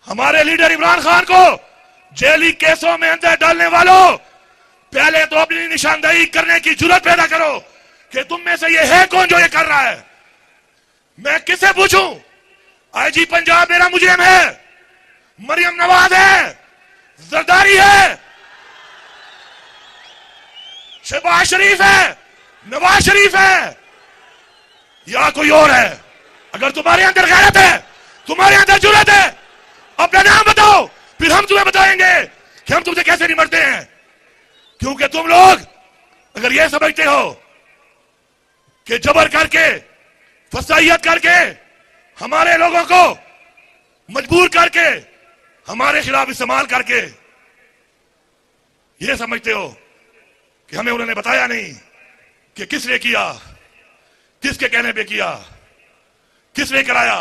हमारे लीडर इमरान खान को जेली केसों में अंदर डालने वालों, पहले तो अपनी निशानदेही करने की जरूरत पैदा करो कि तुम में से ये है कौन जो ये कर रहा है। मैं किसे पूछूं? आईजी पंजाब मेरा मुजरिम है, मरियम नवाज है, जरदारी है, शहबाज शरीफ है, नवाज शरीफ है, या कोई और है? अगर तुम्हारे अंदर गैरत है, तुम्हारे अंदर जुर्रत है, अपना नाम बताओ, फिर हम तुम्हें बताएंगे कि हम तुमसे कैसे निपटते हैं। क्योंकि तुम लोग अगर यह समझते हो कि जबर करके, फसाइयत करके, हमारे लोगों को मजबूर करके, हमारे खिलाफ इस्तेमाल करके यह समझते हो कि हमें उन्होंने बताया नहीं कि किसने किया, किसके कहने पे किया, किसने कराया,